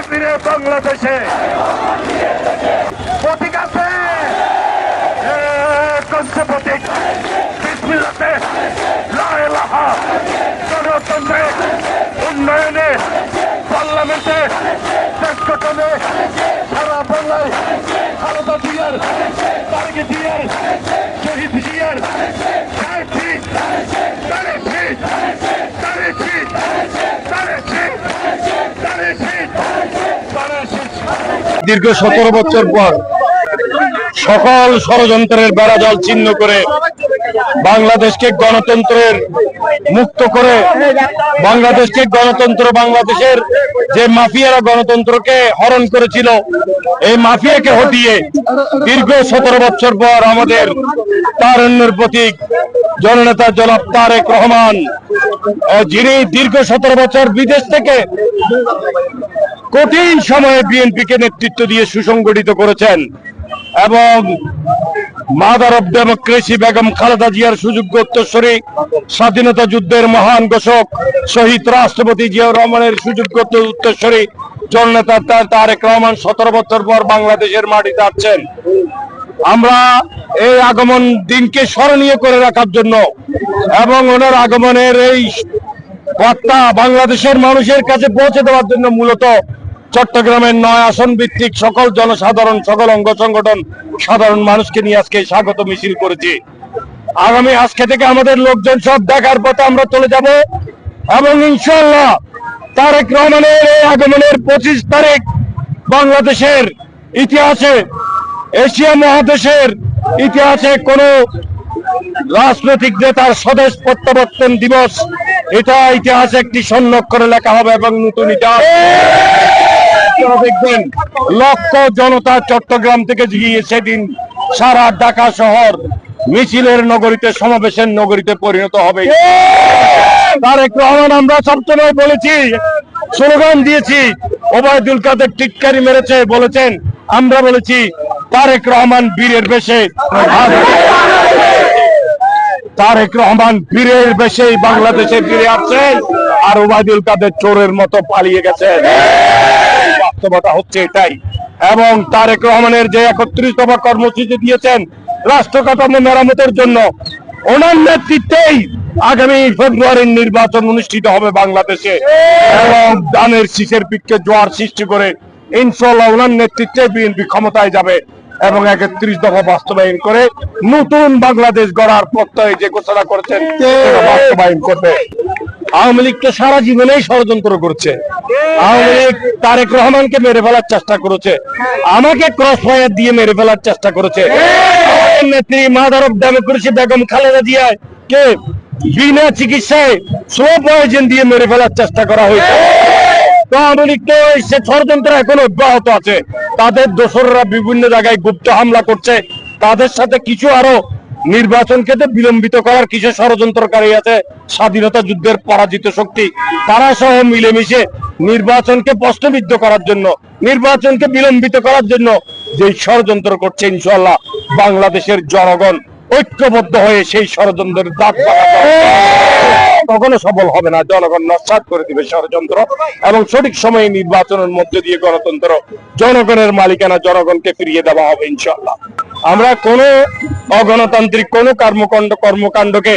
ফিরে বাংলাদেশে প্রতীক আছে, প্রতীক বিসমিল্লাতে লা ইলাহা, গণতন্ত্রে, উন্নয়নে, পার্লামেন্টে, দেশ গঠনে, সারা বাংলায় খালেদা জিয়ার, তারেক জিয়ার, শহীদ জিয়ার দীর্ঘ 17 বছর পর সকল ষড়যন্ত্রের বেড়াজাল ছিন্ন করে বাংলাদেশকে গণতন্ত্রের মুক্ত করে বাংলাদেশকে গণতন্ত্র, বাংলাদেশের যে মাফিয়ারা গণতন্ত্রকে হরণ করেছিল, এই মাফিয়াকে হটিয়ে দীর্ঘ 17 বছর পর আমাদের তারুণ্যের প্রতীক জননেতা জনাব তারেক রহমান, যিনি দীর্ঘ 17 বছর বিদেশ থেকে কঠিন সময়ে বিএনপিকে নেতৃত্ব দিয়ে সুসংগঠিত করেছেন এবং mother of democracy Begum Khaleda জিয়ার সুযোগ্য উত্তরসূরি, স্বাধীনতা যুদ্ধের মহান ঘোষক শহীদ রাষ্ট্রপতি জিয়াউর রহমানের সুযোগ্য উত্তরসূরি জননেতা তারেক রহমান 17 বছর পর বাংলাদেশের মাটিতে আসছেন। আমরা এই আগমন দিনকে স্মরণীয় করে রাখার জন্য এবং ওনার আগমনের এই বার্তা বাংলাদেশের মানুষের কাছে পৌঁছে দেওয়ার জন্য মূলত চট্টগ্রামের 9 আসন ভিত্তিক সকল জনসাধারণ, সকল অঙ্গ সংগঠন, সাধারণ মানুষকে নিয়ে আজকে স্বাগত মিছিল করেছি। আগামী আজকে থেকে আমাদের লোকজন সব দেখার পথে আমরা চলে যাব এবং ইনশাআল্লাহ তারেক রহমানের এই আগমনের 25 তারিখ বাংলাদেশের ইতিহাসে, এশিয়া মহাদেশের ইতিহাসে কোন রাজনৈতিক নেতার স্বদেশ প্রত্যাবর্তন দিবস, এটা ইতিহাসে একটি স্বর্ণাক্ষরে লেখা হবে এবং নতুন ইতিহাস দেখবেন। লক্ষ জনতা চট্টগ্রাম থেকে গিয়ে সেদিন সারা ঢাকা শহর মিছিলের নগরীতে, সমাবেশের নগরীতে পরিণত হবে। তারেক রহমান, আমরা সবসময় বলেছি, স্লোগান দিয়েছি, ওবায়দুল কাদের টিটকারি মেরেছে, বলেছেন, আমরা বলেছি তারেক রহমান বীরের বেশে, তারেক রহমান বীরের বেশে বাংলাদেশে ফিরে আসছেন আর ওবায়দুল কাদের চোরের মতো পালিয়ে গেছেন। বাস্তবতা হচ্ছে এটাই। এবং তারেক রহমানের যে 31 দফা কর্মসূচি দিয়েছেন রাষ্ট্র কাঠামো মেরামতের জন্য, ওনার নেতৃত্বেই আগামী ফেব্রুয়ারির নির্বাচন অনুষ্ঠিত হবে বাংলাদেশে এবং ধানের শীষের পিঠকে জোয়ার সৃষ্টি করে ইনশাআল্লাহ ওনার নেতৃত্বে বিএনপি ক্ষমতায় যাবে এবং 31 দফা বাস্তবায়ন করে নতুন বাংলাদেশ গড়ার প্রত্যয় যে ঘোষণা করেছেন সেটা বাস্তবায়ন করবে। আওয়ামী লীগ তো সারা জীবনেই ষড়যন্ত্র করছে। আওয়ামী লীগ তারেক রহমানকে মেরে ফেলার চেষ্টা করেছে, আমাকে ক্রস ফায়ার দিয়ে মেরে ফেলার চেষ্টা করেছে। নেত্রী mother of democracy Begum Khaleda জিয়াকে বিনা চিকিৎসায় স্লো পয়জন দিয়ে মেরে ফেলার চেষ্টা করা হয়েছে। আওয়ামী লীগ তো সে ষড়যন্ত্র এখন অব্যাহত আছে। তাদের দোসররা বিভিন্ন জায়গায় গুপ্ত হামলা করছে, তাদের সাথে কিছু আরো নির্বাচনকে বিলম্বিত করার কিছু ষড়যন্ত্রকারী আছে, স্বাধীনতা যুদ্ধের পরাজিত শক্তি, তারা সহ মিলেমিশে নির্বাচনকে প্রশ্নবিদ্ধ করার জন্য, নির্বাচনকে বিলম্বিত করার জন্য যে ষড়যন্ত্র করছে, ইনশাআল্লাহ বাংলাদেশের জনগণ ঐক্যবদ্ধ হয়ে সেই ষড়যন্ত্রের দাঁত কখনো সফল হবে না। জনগণ নস্যাৎ করে দিবে ষড়যন্ত্র এবং সঠিক সময়ে নির্বাচনের মধ্যে দিয়ে গণতন্ত্র, জনগণের মালিকানা জনগণকে ফিরিয়ে দেওয়া হবে ইনশাআল্লাহ। আমরা কোন অগণতান্ত্রিক কোন কর্মকাণ্ডকে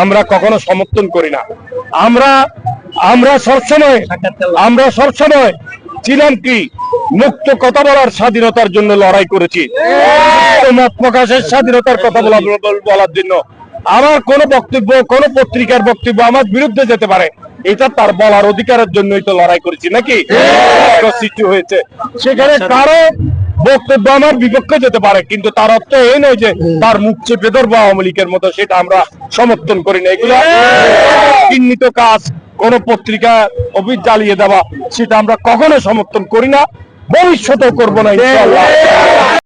আমরা কখনো সমর্থন করি না। আমরা সবসময় ছিলাম কি মুক্ত কথা বলার স্বাধীনতার জন্য লড়াই করেছি, মত প্রকাশের স্বাধীনতার কথা বলার জন্য। আমার কোন বক্তব্য, কোন পত্রিকার বক্তব্য আমার বিরুদ্ধে যেতে পারে, এটা তার বলার অধিকারের জন্যই তো লড়াই করেছি নাকি, সৃষ্টি হয়েছে। সেখানে কারো বক্তব্য আমার বিপক্ষে যেতে পারে, কিন্তু তার অর্থ এই নয় যে তার মুখ চেপে ধরবো আওয়ামী লীগের মতো, সেটা আমরা সমর্থন করি না। এগুলো চিহ্নিত কাজ, কোন পত্রিকা অফিস জ্বালিয়ে দেওয়া, সেটা আমরা কখনো সমর্থন করি না, ভবিষ্যতেও করবো না ইনশাআল্লাহ।